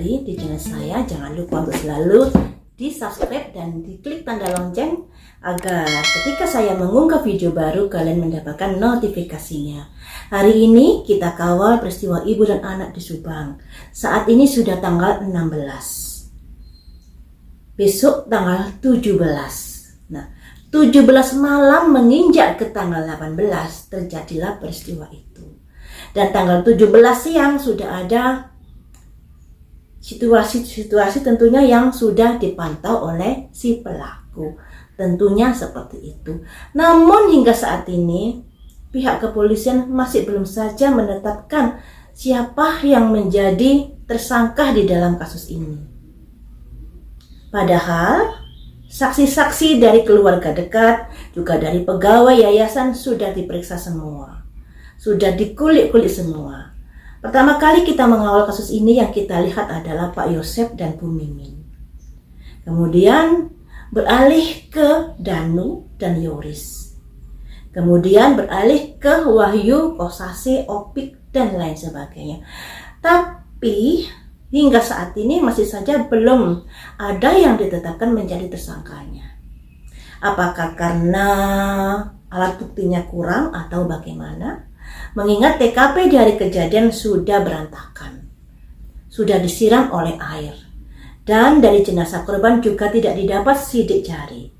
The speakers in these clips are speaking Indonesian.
kembali di channel saya. Jangan lupa untuk selalu di subscribe dan diklik tanda lonceng agar ketika saya mengunggah video baru kalian mendapatkan notifikasinya. Hari ini kita kawal peristiwa ibu dan anak di Subang. Saat ini sudah tanggal 16. Besok tanggal 17. Nah, 17 malam menginjak ke tanggal 18 terjadilah peristiwa itu. Dan tanggal 17 siang sudah ada situasi tentunya yang sudah dipantau oleh si pelaku. Tentunya seperti itu. Namun hingga saat ini pihak kepolisian masih belum saja menetapkan siapa yang menjadi tersangka di dalam kasus ini. Padahal saksi-saksi dari keluarga dekat, juga dari pegawai yayasan sudah diperiksa semua. Sudah dikulik-kulik semua. Pertama kali kita mengawal kasus ini yang kita lihat adalah Pak Yosep dan Bu Mimin. Kemudian beralih ke Danu dan Yoris. Kemudian beralih ke Wahyu, Kosasi, Opik, dan lain sebagainya. Tapi hingga saat ini masih saja belum ada yang ditetapkan menjadi tersangkanya. Apakah karena alat buktinya kurang atau bagaimana? Mengingat TKP dari kejadian sudah berantakan, sudah disiram oleh air, dan dari jenazah korban juga tidak didapat sidik jari,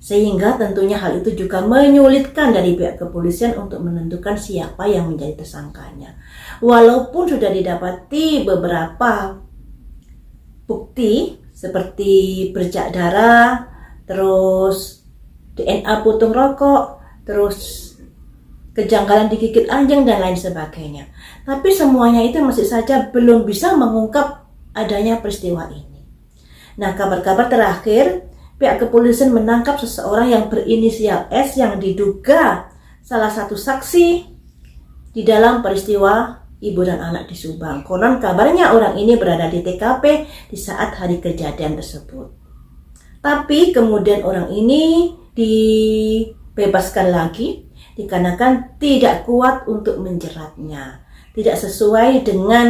sehingga tentunya hal itu juga menyulitkan dari pihak kepolisian untuk menentukan siapa yang menjadi tersangkanya. Walaupun sudah didapati beberapa bukti seperti bercak darah, terus DNA puntung rokok, terus kejanggalan digigit anjing dan lain sebagainya. Tapi semuanya itu masih saja belum bisa mengungkap adanya peristiwa ini. Nah, kabar-kabar terakhir, pihak kepolisian menangkap seseorang yang berinisial S yang diduga salah satu saksi di dalam peristiwa ibu dan anak di Subang. Konon kabarnya orang ini berada di TKP di saat hari kejadian tersebut. Tapi kemudian orang ini dibebaskan lagi dikarenakan tidak kuat untuk menjeratnya, tidak sesuai dengan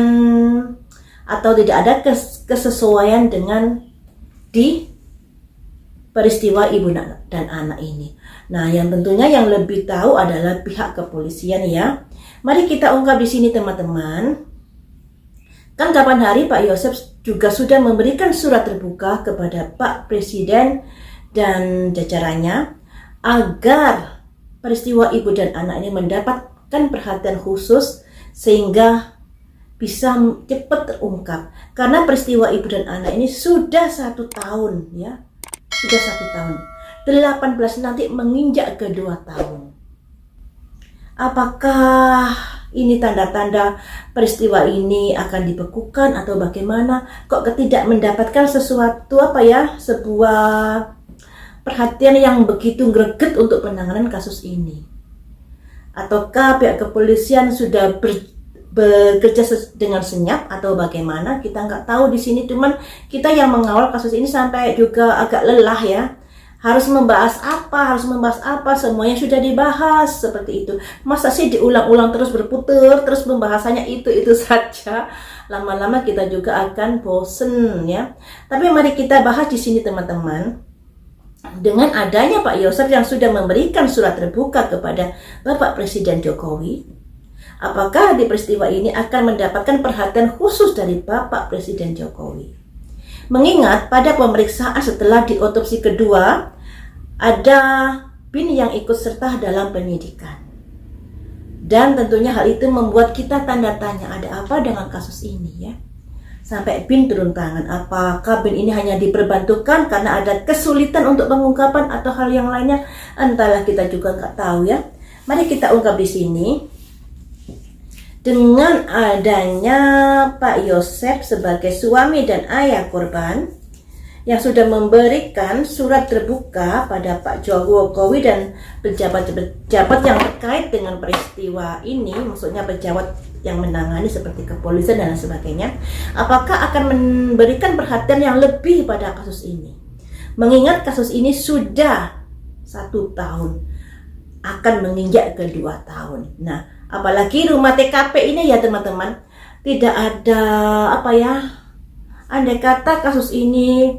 atau tidak ada kesesuaian dengan di peristiwa ibu dan anak ini. Nah, yang tentunya yang lebih tahu adalah pihak kepolisian ya. Mari kita ungkap di sini teman-teman. Kan kapan hari Pak Yosep juga sudah memberikan surat terbuka kepada Pak Presiden dan jajarannya agar peristiwa ibu dan anak ini mendapatkan perhatian khusus sehingga bisa cepat terungkap. Karena peristiwa ibu dan anak ini sudah 1 tahun ya. Sudah 1 tahun. 18 nanti menginjak ke 2 tahun. Apakah ini tanda-tanda peristiwa ini akan dibekukan atau bagaimana? Kok tidak mendapatkan sesuatu sebuah perhatian yang begitu greget untuk penanganan kasus ini? Ataukah pihak kepolisian sudah bekerja dengan senyap atau bagaimana? Kita nggak tahu di sini. Cuman kita yang mengawal kasus ini sampai juga agak lelah ya. Harus membahas apa, semuanya sudah dibahas seperti itu. Masa sih diulang-ulang terus berputar, terus pembahasannya itu saja. Lama-lama kita juga akan bosen ya. Tapi mari kita bahas di sini teman-teman. Dengan adanya Pak Yosep yang sudah memberikan surat terbuka kepada Bapak Presiden Jokowi, apakah di peristiwa ini akan mendapatkan perhatian khusus dari Bapak Presiden Jokowi? Mengingat pada pemeriksaan setelah diotopsi kedua, ada BIN yang ikut serta dalam penyidikan. Dan tentunya hal itu membuat kita tanda tanya, ada apa dengan kasus ini ya? Sampai BIN turun tangan. Apakah BIN ini hanya diperbantukan karena ada kesulitan untuk pengungkapan atau hal yang lainnya? Entahlah, kita juga nggak tahu ya. Mari kita ungkap di sini. Dengan adanya Pak Yosep sebagai suami dan ayah korban yang sudah memberikan surat terbuka pada Pak Jokowi dan pejabat-pejabat yang terkait dengan peristiwa ini, maksudnya pejabat yang menangani seperti kepolisian dan sebagainya, apakah akan memberikan perhatian yang lebih pada kasus ini? Mengingat kasus ini sudah 1 tahun, akan menginjak ke 2 tahun. Nah, apalagi rumah TKP ini ya teman-teman, tidak ada Andai kata kasus ini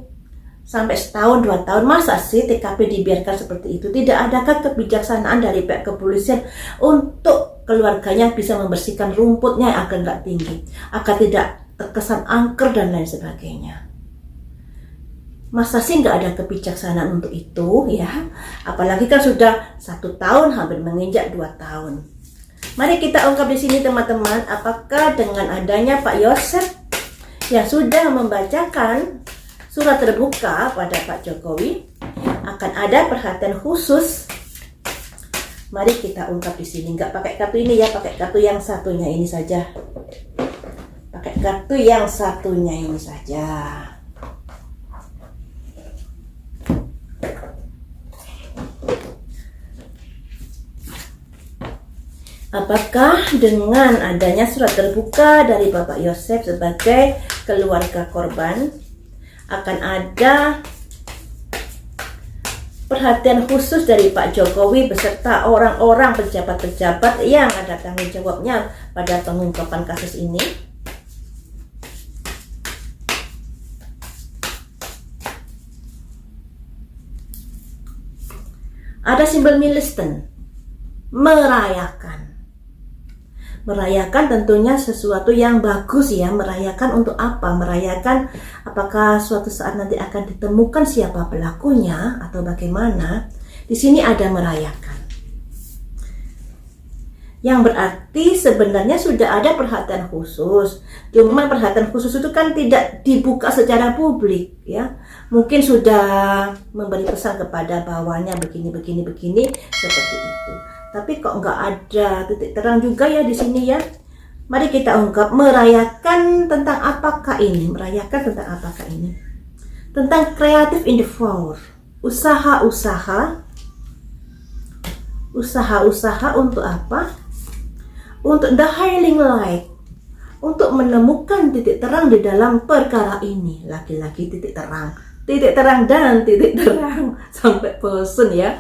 sampai setahun, 2 tahun, masa sih TKP dibiarkan seperti itu? Tidak adakah kebijaksanaan dari pihak kepolisian untuk keluarganya bisa membersihkan rumputnya agar nggak tinggi, agar tidak terkesan angker dan lain sebagainya? Masa sih nggak ada kebijaksanaan untuk itu ya? Apalagi kan sudah 1 tahun, hampir menginjak 2 tahun. Mari kita ungkap di sini teman-teman, apakah dengan adanya Pak Yosef yang sudah membacakan surat terbuka pada Pak Jokowi akan ada perhatian khusus? Mari kita ungkap di sini. Nggak pakai kartu ini ya, pakai kartu yang satunya ini saja. Pakai kartu yang satunya ini saja. Apakah dengan adanya surat terbuka dari Bapak Yosef sebagai keluarga korban akan ada perhatian khusus dari Pak Jokowi beserta orang-orang pejabat-pejabat yang ada tanggung jawabnya pada pengungkapan kasus ini? Ada simbol milestone, merayakan. Merayakan tentunya sesuatu yang bagus ya. Merayakan untuk apa? Merayakan apakah suatu saat nanti akan ditemukan siapa pelakunya atau bagaimana? Di sini ada merayakan. Yang berarti sebenarnya sudah ada perhatian khusus. Cuma perhatian khusus itu kan tidak dibuka secara publik ya. Mungkin sudah memberi pesan kepada bawahnya begini seperti itu. Tapi kok nggak ada titik terang juga ya di sini ya. Mari kita ungkap, merayakan tentang apakah ini? Merayakan tentang apakah ini? Tentang creative endeavor, usaha-usaha untuk apa? Untuk the highlighting light, untuk menemukan titik terang di dalam perkara ini. Lagi-lagi titik terang dan titik terang sampai bosan ya.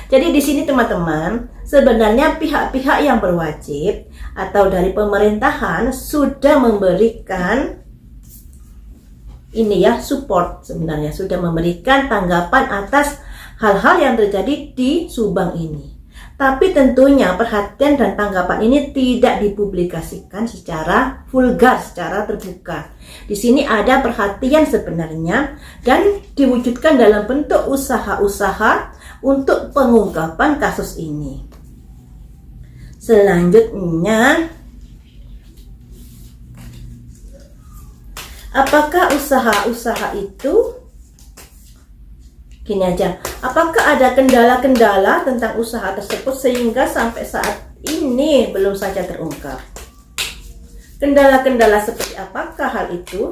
Jadi di sini teman-teman, sebenarnya pihak-pihak yang berwajib atau dari pemerintahan sudah memberikan ini ya, support, sebenarnya sudah memberikan tanggapan atas hal-hal yang terjadi di Subang ini. Tapi tentunya perhatian dan tanggapan ini tidak dipublikasikan secara vulgar, secara terbuka. Di sini ada perhatian sebenarnya dan diwujudkan dalam bentuk usaha-usaha untuk pengungkapan kasus ini. Selanjutnya, apakah usaha-usaha itu? Gini aja, apakah ada kendala-kendala tentang usaha tersebut sehingga sampai saat ini belum saja terungkap? Kendala-kendala seperti apakah hal itu?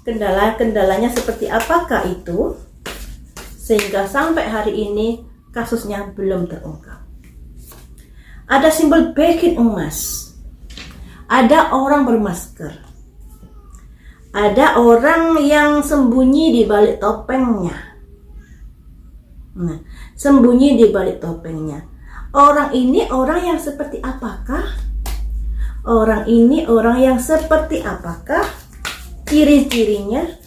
Kendalanya seperti apakah itu? Sehingga sampai hari ini kasusnya belum terungkap. Ada simbol bagian emas. Ada orang bermasker. Ada orang yang sembunyi di balik topengnya. Nah, sembunyi di balik topengnya. Orang ini orang yang seperti apakah? Orang ini orang yang seperti apakah? Ciri-cirinya?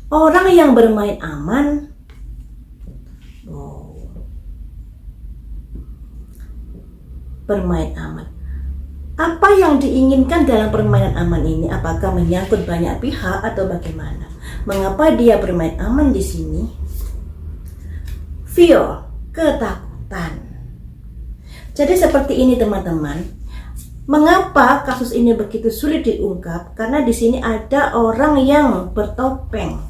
Orang yang bermain aman. Bermain aman. Apa yang diinginkan dalam permainan aman ini? Apakah menyangkut banyak pihak atau bagaimana? Mengapa dia bermain aman di sini? Fear, ketakutan. Jadi seperti ini teman-teman. Mengapa kasus ini begitu sulit diungkap? Karena di sini ada orang yang bertopeng.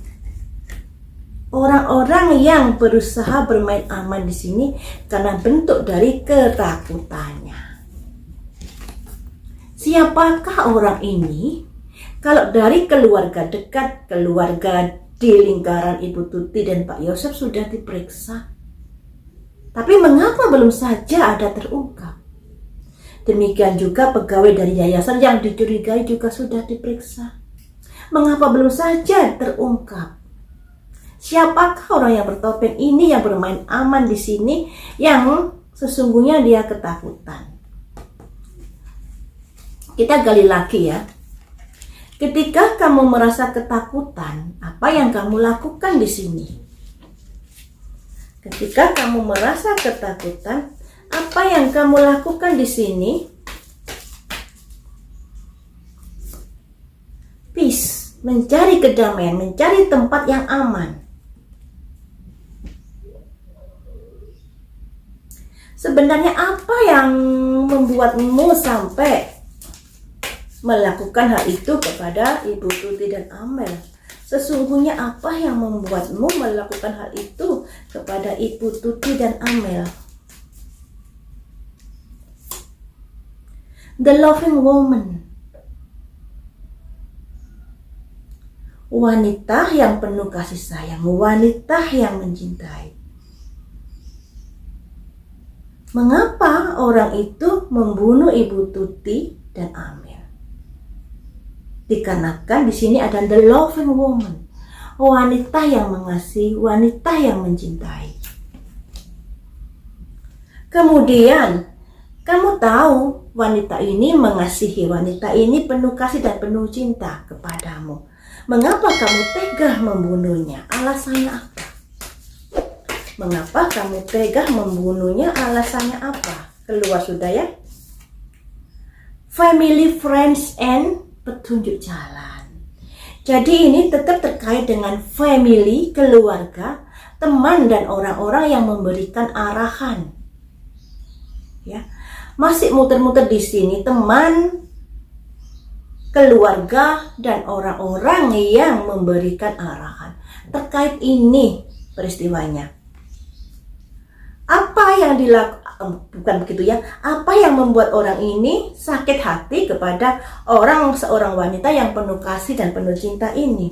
Orang-orang yang berusaha bermain aman di sini karena bentuk dari ketakutannya. Siapakah orang ini? Kalau dari keluarga dekat, keluarga di lingkaran Ibu Tuti dan Pak Yosef sudah diperiksa. Tapi mengapa belum saja ada terungkap? Demikian juga pegawai dari yayasan yang dicurigai juga sudah diperiksa. Mengapa belum saja terungkap? Siapakah orang yang bertopeng ini yang bermain aman di sini yang sesungguhnya dia ketakutan. Kita gali lagi ya. Ketika kamu merasa ketakutan, apa yang kamu lakukan di sini? Ketika kamu merasa ketakutan, apa yang kamu lakukan di sini? Peace, mencari kedamaian, mencari tempat yang aman. Sebenarnya apa yang membuatmu sampai melakukan hal itu kepada Ibu Tuti dan Amel? Sesungguhnya apa yang membuatmu melakukan hal itu kepada Ibu Tuti dan Amel? The loving woman, wanita yang penuh kasih sayang, wanita yang mencintai. Mengapa orang itu membunuh Ibu Tuti dan Amel? Dikarenakan di sini ada the loving woman, wanita yang mengasihi, wanita yang mencintai. Kemudian kamu tahu wanita ini mengasihi, wanita ini penuh kasih dan penuh cinta kepadamu. Mengapa kamu tega membunuhnya? Alasannya apa? Mengapa kamu tega membunuhnya? Alasannya apa? Keluar sudah ya. Family, friends, and petunjuk jalan. Jadi ini tetap terkait dengan family, keluarga, teman dan orang-orang yang memberikan arahan. Ya, masih muter-muter di sini teman, keluarga dan orang-orang yang memberikan arahan. Terkait ini peristiwanya. Apa yang dilakukan, bukan begitu ya, apa yang membuat orang ini sakit hati kepada seorang wanita yang penuh kasih dan penuh cinta ini?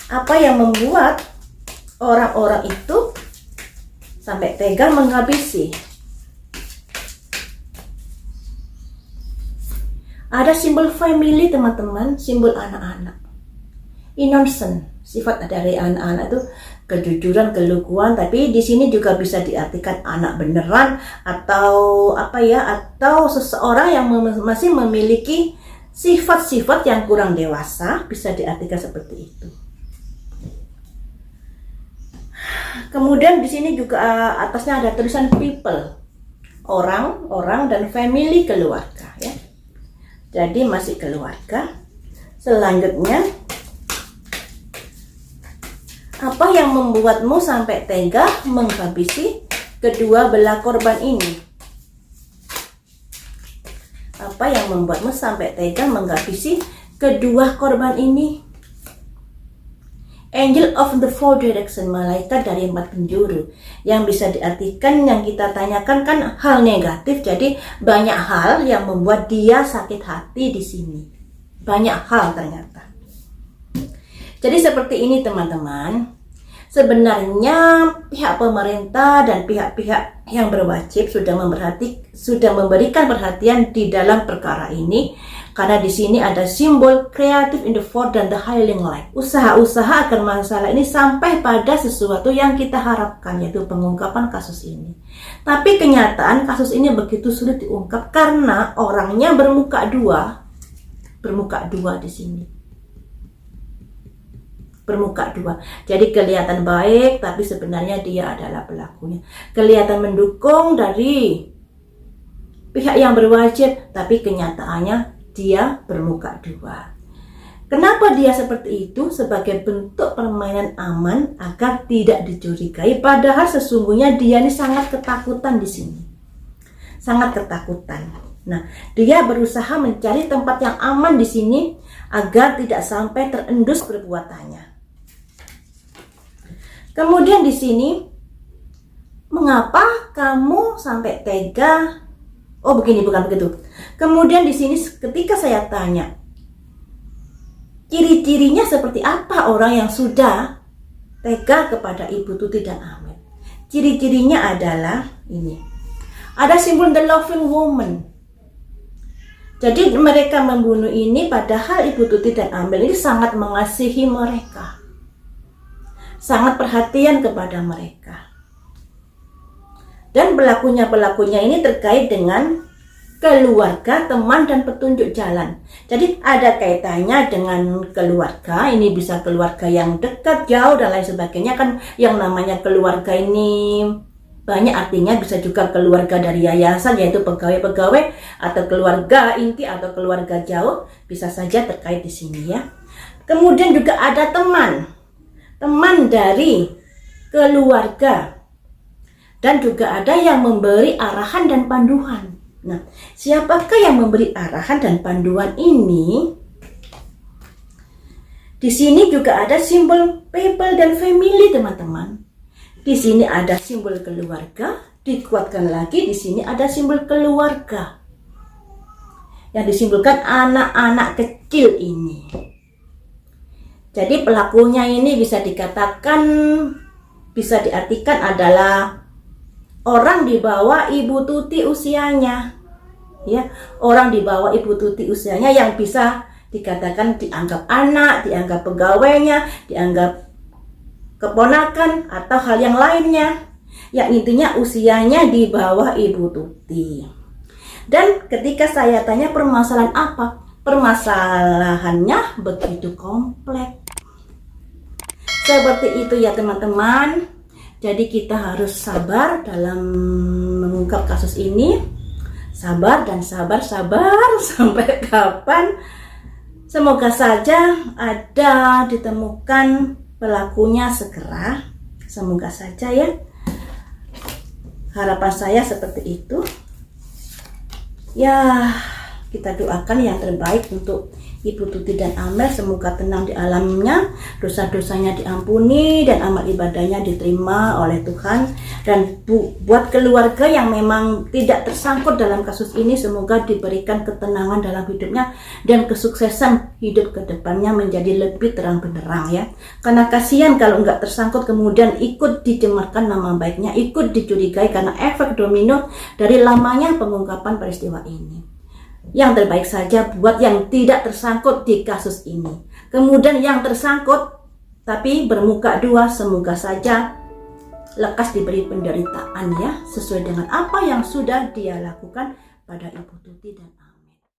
Apa yang membuat orang-orang itu sampai tega menghabisi? Ada simbol family teman-teman, simbol anak-anak. Innocent, sifat dari anak-anak itu kejujuran, keluguan, tapi di sini juga bisa diartikan anak beneran atau atau seseorang yang masih memiliki sifat-sifat yang kurang dewasa, bisa diartikan seperti itu. Kemudian di sini juga atasnya ada tulisan people, orang dan family, keluarga ya. Jadi masih keluarga. Selanjutnya, apa yang membuatmu sampai tega menghabisi kedua belah korban ini? Apa yang membuatmu sampai tega menghabisi kedua korban ini? Angel of the Four Direction, malaikat dari 4 penjuru. Yang bisa diartikan, yang kita tanyakan kan hal negatif. Jadi banyak hal yang membuat dia sakit hati di sini. Banyak hal ternyata. Jadi seperti ini teman-teman. Sebenarnya pihak pemerintah dan pihak-pihak yang berwajib sudah memberikan perhatian di dalam perkara ini, karena di sini ada simbol creative in the fourth dan the healing light. Usaha-usaha agar masalah ini sampai pada sesuatu yang kita harapkan, yaitu pengungkapan kasus ini. Tapi kenyataan kasus ini begitu sulit diungkap karena orangnya bermuka dua di sini. Bermuka dua, jadi kelihatan baik tapi sebenarnya dia adalah pelakunya. Kelihatan mendukung dari pihak yang berwajib tapi kenyataannya dia bermuka dua. Kenapa dia seperti itu? Sebagai bentuk permainan aman agar tidak dicurigai, padahal sesungguhnya dia ini sangat ketakutan di sini. Sangat ketakutan. Nah, dia berusaha mencari tempat yang aman di sini agar tidak sampai terendus perbuatannya. Kemudian di sini, mengapa kamu sampai tega? Oh begini, bukan begitu. Kemudian di sini ketika saya tanya, ciri-cirinya seperti apa orang yang sudah tega kepada Ibu Tuti dan Amel? Ciri-cirinya adalah ini. Ada simbol the loving woman. Jadi mereka membunuh ini padahal Ibu Tuti dan Amel ini sangat mengasihi mereka. Sangat perhatian kepada mereka. Dan pelakunya ini terkait dengan keluarga, teman, dan petunjuk jalan. Jadi ada kaitannya dengan keluarga. Ini bisa keluarga yang dekat, jauh, dan lain sebagainya. Kan yang namanya keluarga ini banyak artinya, bisa juga keluarga dari yayasan, yaitu pegawai-pegawai, atau keluarga inti atau keluarga jauh, bisa saja terkait di sini ya. Kemudian juga ada teman dari keluarga. Dan juga ada yang memberi arahan dan panduan. Nah, siapakah yang memberi arahan dan panduan ini? Di sini juga ada simbol people dan family, teman-teman. Di sini ada simbol keluarga, dikuatkan lagi di sini ada simbol keluarga. Yang disimbolkan anak-anak kecil ini. Jadi pelakunya ini bisa dikatakan, bisa diartikan adalah orang di bawah Ibu Tuti usianya, ya, orang di bawah Ibu Tuti usianya yang bisa dikatakan dianggap anak, dianggap pegawainya, dianggap keponakan atau hal yang lainnya, yang intinya usianya di bawah Ibu Tuti. Dan ketika saya tanya permasalahan apa, permasalahannya begitu kompleks. Seperti itu ya teman-teman. Jadi kita harus sabar dalam mengungkap kasus ini. Sabar dan sabar sampai kapan? Semoga saja ada ditemukan pelakunya segera. Semoga saja ya. Harapan saya seperti itu. Ya, kita doakan yang terbaik untuk Ibu Tuti dan Amel, semoga tenang di alamnya, dosa-dosanya diampuni dan amal ibadahnya diterima oleh Tuhan. Dan buat keluarga yang memang tidak tersangkut dalam kasus ini, semoga diberikan ketenangan dalam hidupnya dan kesuksesan hidup ke depannya menjadi lebih terang benderang ya. Karena kasihan kalau nggak tersangkut kemudian ikut dicemarkan nama baiknya, ikut dicurigai karena efek domino dari lamanya pengungkapan peristiwa ini. Yang terbaik saja buat yang tidak tersangkut di kasus ini. Kemudian yang tersangkut tapi bermuka dua, semoga saja lekas diberi penderitaan ya, sesuai dengan apa yang sudah dia lakukan pada Ibu Tuti dan